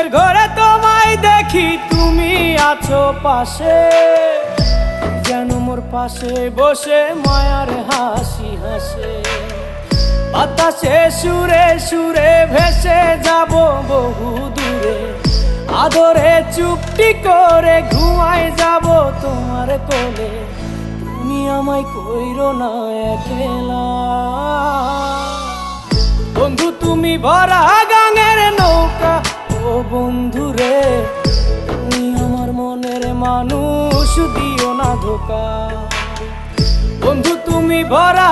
ঘুমের ঘরে তোমায় দেখি, তুমি আছো পাশে, যেন মোর পাশে বসে মায়ার হাসি হাসে। বাতাসে সুরে সুরে ভেসে যাব বহু দূরে, আদরে চুপটি করে ঘুমায় যাব তোমার কোলে। তুমি আমায় কইরো না একলা বন্ধু, তুমি ভরা গাঙের নৌকা। ও বন্ধু রে, তুমি আমার মনের মানুষ, দিও না ধোকা। বন্ধু তুমি ভরা